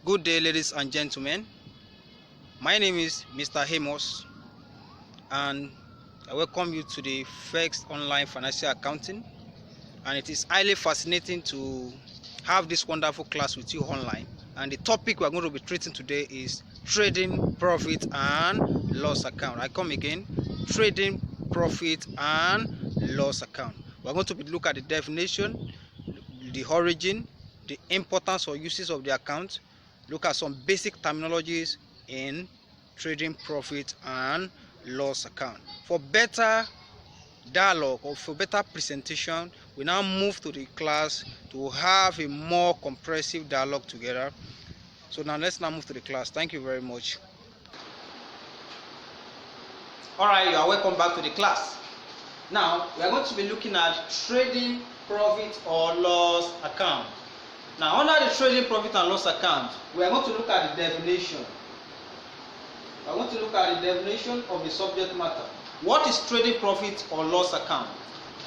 Good day, ladies and gentlemen. My name is Mr. Amos, and I welcome you to the first online financial accounting. And it is highly fascinating to have this wonderful class with you online. And the topic we are going to be treating today is trading profit and loss account. I come again, trading profit and loss account. We are going to look at the definition, the origin, the importance or uses of the account, look at some basic terminologies in trading profit and loss account. For better dialogue or for better presentation, we now move to the class to have a more comprehensive dialogue together. So now let's now move to the class. Thank you very much. Alright, you are welcome back to the class. Now we are going to be looking at trading profit or loss account. Now under the trading profit and loss account, we are going to look at the definition. We are going to look at the definition of the subject matter. What is trading profit or loss account?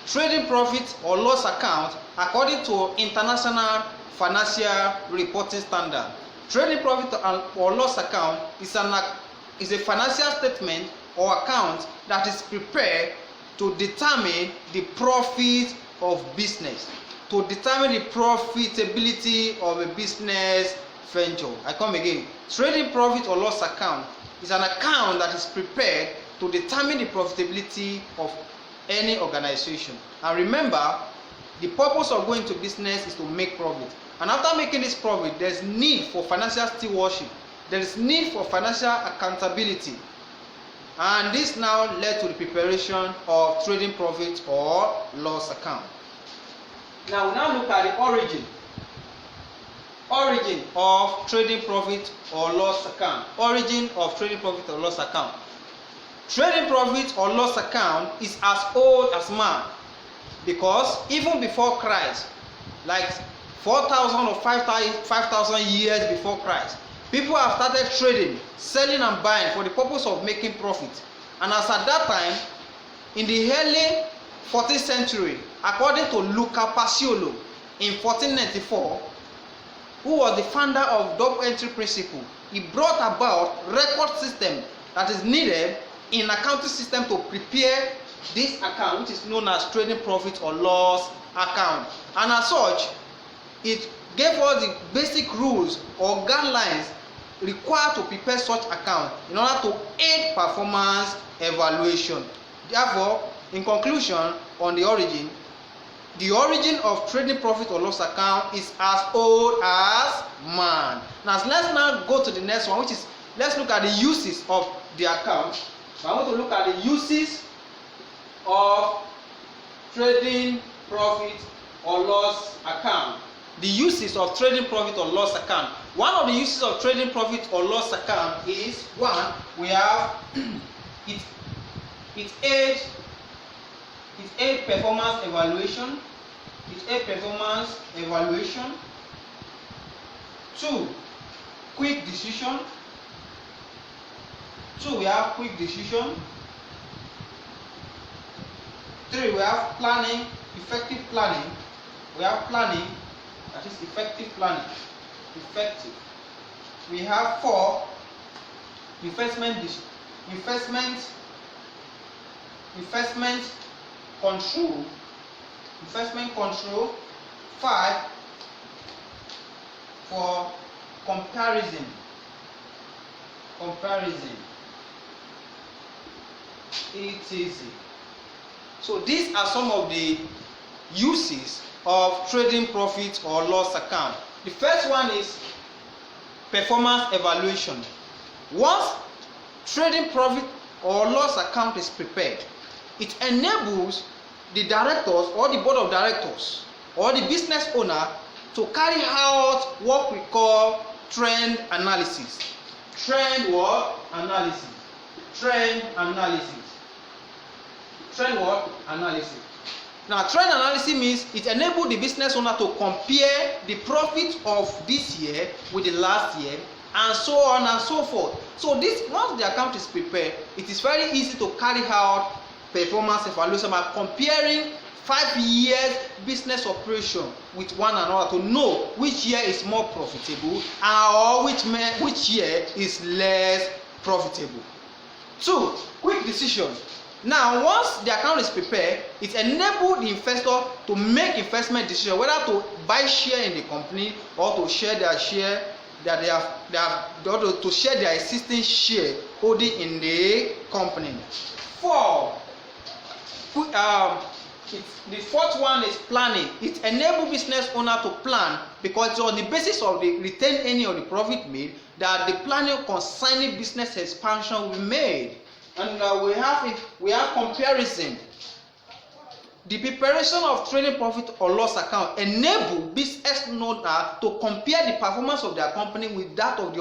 Trading profit or loss account, according to International Financial Reporting Standard, trading profit or loss account is a financial statement or account that is prepared to determine the profit of business, to determine the profitability of a business venture. I come again. Trading profit or loss account is an account that is prepared to determine the profitability of any organization. And remember, the purpose of going to business is to make profit. And after making this profit, there is need for financial stewardship. There is need for financial accountability. And this now led to the preparation of trading profit or loss account. Now we now look at the origin of trading profit or loss account. Origin of trading profit or loss account. Trading profit or loss account is as old as man, because even before Christ, like 4,000 or 5,000 years before Christ, people have started trading, selling and buying for the purpose of making profit. And as at that time, in the early 14th century, according to Luca Paciolo in 1494, who was the founder of double entry principle, he brought about record system that is needed in accounting system to prepare this account, which is known as trading profit or loss account. And as such, it gave us the basic rules or guidelines required to prepare such account in order to aid performance evaluation. Therefore, in conclusion on the origin of trading profit or loss account is as old as man. Now let's now go to the next one, which is, let's look at the uses of the account. I want to look at the uses of trading profit or loss account. The uses of trading profit or loss account. One of the uses of trading profit or loss account is, one, we have it aids performance evaluation. It aids performance evaluation. 2, quick decision. 2, we have quick decision. 3, we have planning, effective planning. We have planning, that is effective planning. Effective. We have 4, investment control. Investment control. 5, for comparison. Etc. So these are some of the uses of trading profit or loss account. The first one is performance evaluation. Once trading profit or loss account is prepared, it enables the directors or the board of directors or the business owner to carry out what we call trend analysis. Trend what? Analysis. Trend what? Analysis. Now, trend analysis means it enables the business owner to compare the profit of this year with the last year, and so on and so forth. So this, once the account is prepared, it is very easy to carry out performance evaluation by comparing 5 years business operation with one another to know which year is more profitable or which year is less profitable. 2. Quick decision. Now, once the account is prepared, it enables the investor to make investment decision whether to buy share in the company or to share their share that they have to share their existing share holding in the company. 4. The fourth one is planning. It enables business owner to plan because it's on the basis of the retained earning of the profit made that the planning concerning business expansion will be made. And we have comparison. The preparation of trading profit or loss account enable business owner to compare the performance of their company with that of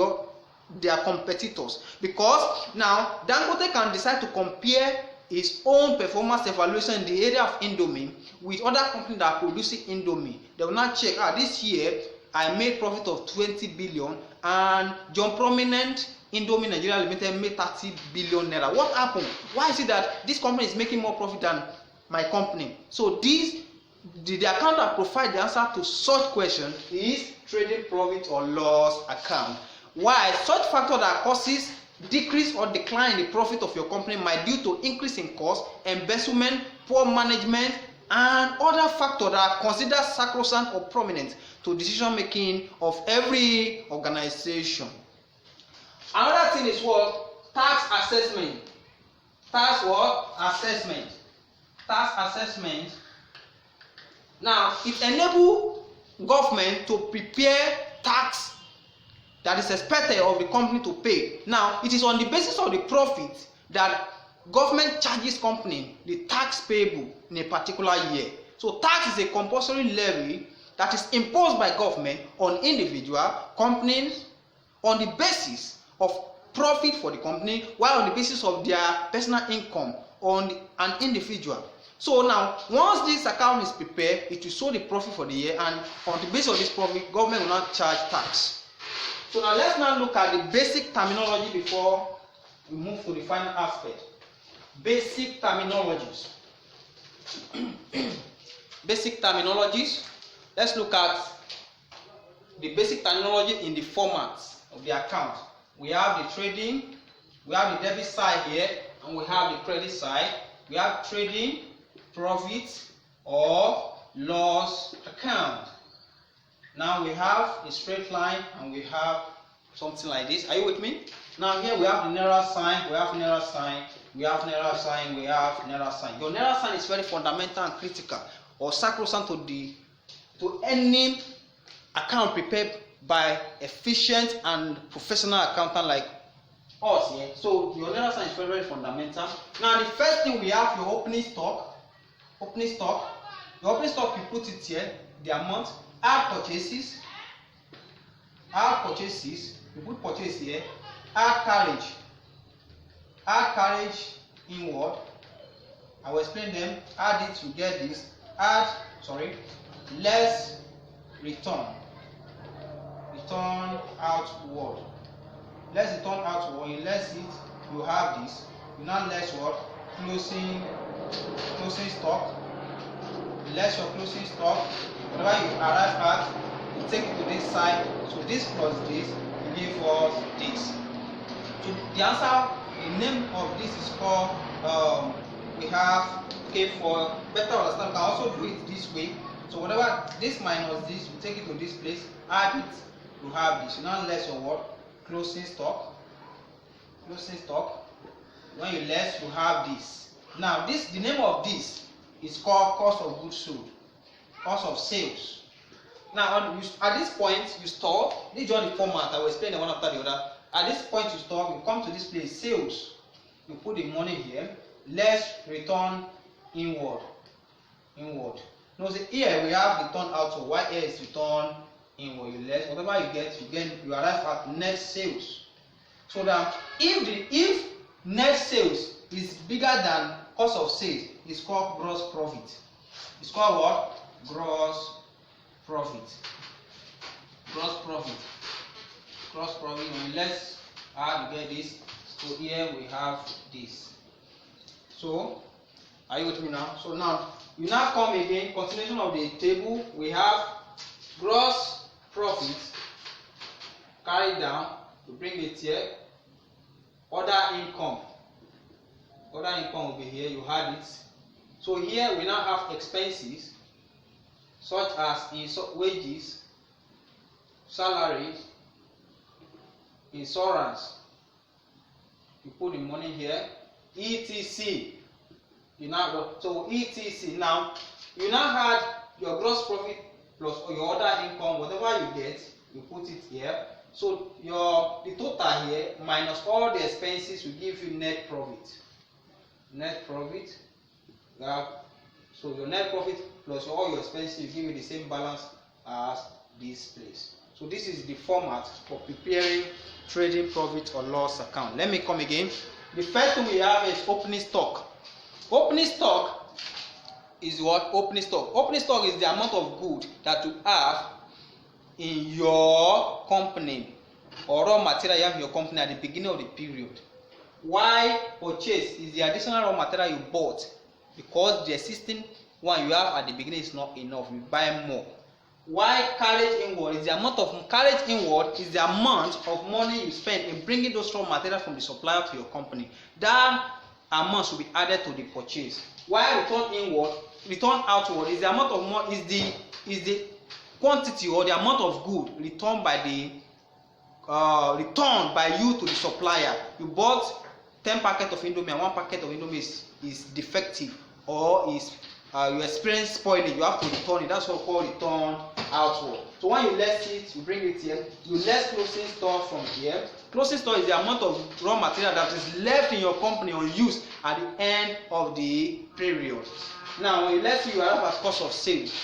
their competitors, because now Dangote can decide to compare his own performance evaluation in the area of Indomie with other companies that are producing Indomie. They will not check, this year I made profit of 20 billion and John Prominent Indomie Nigeria Limited made 30 billion naira. What happened? Why is it that this company is making more profit than my company? So the account that provides the answer to such question is trading profit or loss account. Why? Such factor that causes decrease or decline in the profit of your company might due to increase in cost, embezzlement, poor management, and other factors that are considered sacrosanct or prominent to decision making of every organization. Another thing is what? Tax assessment. Tax what? Assessment. Tax assessment. Now, it enables government to prepare tax that is expected of the company to pay. Now, it is on the basis of the profit that government charges company the tax payable in a particular year. So tax is a compulsory levy that is imposed by government on individual companies on the basis of profit for the company, while on the basis of their personal income on an individual. So now, once this account is prepared, it will show the profit for the year, and on the basis of this profit, government will not charge tax. So now let's now look at the basic terminology before we move to the final aspect. Basic terminologies. Basic terminologies. Let's look at the basic terminology in the format of the account. We have the trading, we have the debit side here, and we have the credit side. We have trading, profit, or loss account. Now we have a straight line and we have something like this. Are you with me? Now here we have the Naira sign, we have Naira sign, we have Naira sign, we have Naira sign. Your Naira sign is very fundamental and critical or sacrosanct to any account prepared by efficient and professional accountant like us here. So your Naira sign is very, very fundamental. Now the first thing we have your opening stock. Opening stock. Your opening stock, you put it here, the amount. Add purchases, you put purchase here, add carriage inward. I will explain them. Add it, you get this. Less return outward. Less return outward. You less it, you have this. You now less what? Closing stock. Less your closing stock. Whenever you arrive at, you take it to this side. So this plus this will give us this. So the answer, the name of this is called for better understanding, you can also do it this way. So whatever this minus this, you take it to this place, add it, you have this. You now less your what? Closing stock. When you less, you have this. Now the name of this is called cost of goods sold. Cost of sales. Now, at this point, you store. This is just the format. I will explain the one after the other. At this point, you store. You come to this place, sales. You put the money here. Less return inward. Now, see, here we have return outward. Why here is return inward? You less. Whatever you get, you arrive at net sales. So that if net sales is bigger than cost of sales, it's called gross profit. It's called what? Gross profit. When less add, you get this. So here we have this. So are you with me now? So now You now come again, continuation of the table, we have gross profit, carry down, to bring it here, other income. Other income will be here, you had it. So here we now have expenses, such as wages, salaries, insurance. You put the money here, etc. So etc. Now you now had your gross profit plus your other income, whatever you get, you put it here. So the total here minus all the expenses will give you net profit. Net profit. So your net profit plus all your expenses will give you the same balance as this place. So this is the format for preparing trading profit or loss account. Let me come again. The first thing we have is opening stock. Opening stock is what? Opening stock. Opening stock is the amount of good that you have in your company or raw material you have in your company at the beginning of the period. Why purchase is the additional raw material you bought, because the existing one you have at the beginning is not enough. You buy more. Why carriage inward is the amount of carriage inward is the amount of money you spend in bringing those raw materials from the supplier to your company. That amount should be added to the purchase. Why return outward is the amount of money is the quantity or the amount of good returned by you to the supplier. You bought 10 packets of Indomie and 1 packet of Indomie is defective or is you experience spoiling, you have to return it. That's what we call return outward. So when you less it, you bring it here. You less closing store from here. Closing store is the amount of raw material that is left in your company unused at the end of the period. Now when you less it, you have as cost of sales.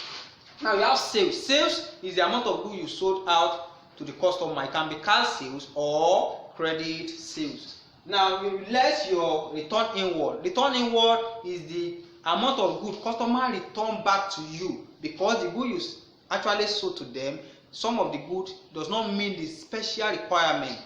Now you have sales. Sales is the amount of goods you sold out to the customer. It can be cash sales or credit sales. Now you less your return inward. Return inward is the amount of good customer return back to you, because the good you actually sold to them, some of the good does not meet the special requirement,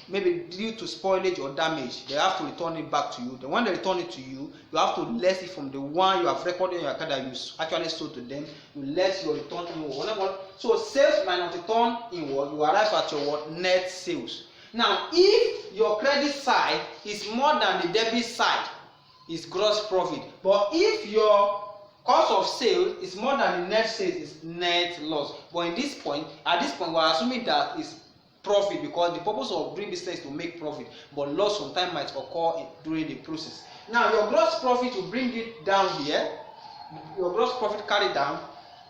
maybe due to spoilage or damage. They have to return it back to you. Then when they return it to you, you have to less it from the one you have recorded in your account that you actually sold to them. You less your return inward. So sales minus return inward, you arrive at your net sales. Now if your credit side is more than the debit side, is gross profit. But if your cost of sale is more than the net sales, is net loss. But at this point, we are assuming that is profit, because the purpose of doing business is to make profit. But loss sometimes might occur during the process. Now your gross profit, will bring it down here. Your gross profit carry down.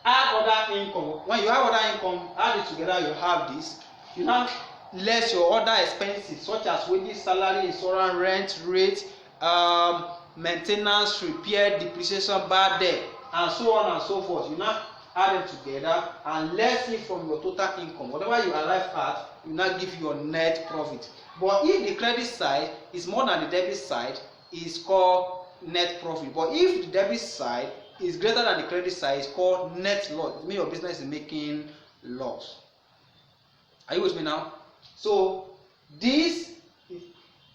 Add other income. When you have other income, add it together, you have this. You now less your other expenses such as wages, salary, insurance, rent, rate, maintenance, repair, depreciation, bad debt, and so on and so forth. You now add them together and less it from your total income. Whatever you arrive at, you now give your net profit. But if the credit side is more than the debit side, it's called net profit. But if the debit side is greater than the credit side, it's called net loss. It means your business is making loss. Are you with me now? So this,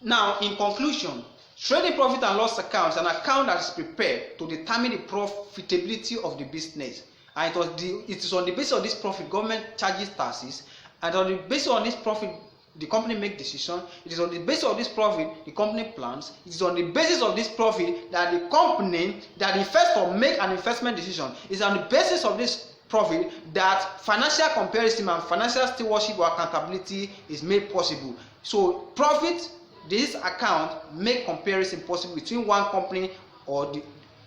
now in conclusion, trading profit and loss account is an account that is prepared to determine the profitability of the business, and it is on the basis of this profit government charges taxes, and on the basis of this profit the company make decision. It is on the basis of this profit the company plans. It is on the basis of this profit that the company, that investor make an investment decision. It is on the basis of this profit that financial comparison and financial stewardship or accountability is made possible. So profit, this account make comparison possible between one company or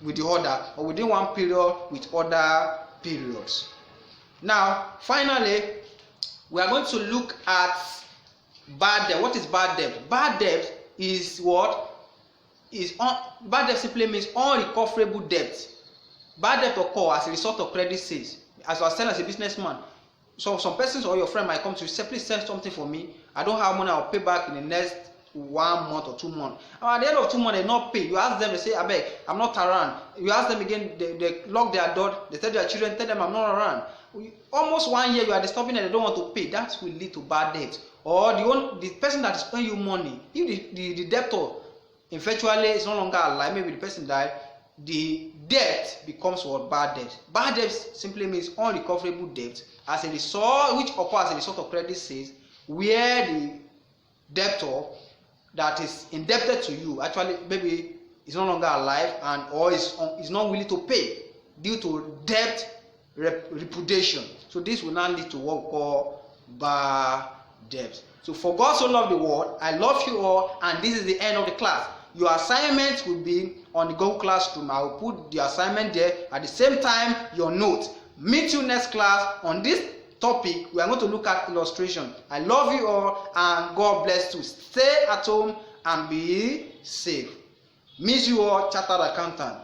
with the other, or within one period with other periods. Now finally, we are going to look at bad debt. What is bad debt? Bad debt is what is bad debt simply means unrecoverable debt. Bad debt occur as a result of credit sales. As I was telling, as a businessman, so some persons or your friend might come to you, say, please sell something for me. I don't have money, I'll pay back in the next 1 month or 2 months. And at the end of 2 months, they not pay. You ask them, they say, abeg, I'm not around. You ask them again, they lock their door, they tell their children, tell them I'm not around. Almost 1 year you are disturbing them, they don't want to pay. That will lead to bad debt. Or the person that is paying you money, if the debtor eventually is no longer alive, maybe the person died, the debt becomes what? Bad debt. Bad debt simply means unrecoverable debt as a result, which occurs as a result of credit sales, where the debtor that is indebted to you actually maybe is no longer alive and or is not willing to pay due to debt repudiation. So this will now lead to what we call bad debt. So for God so loved the world, I love you all, and this is the end of the class. Your assignment will be on the Google Classroom. I will put the assignment there. At the same time, your notes. Meet you next class on this topic. We are going to look at illustration. I love you all, and God bless you. Stay at home and be safe. Miss you all, Chartered Accountant.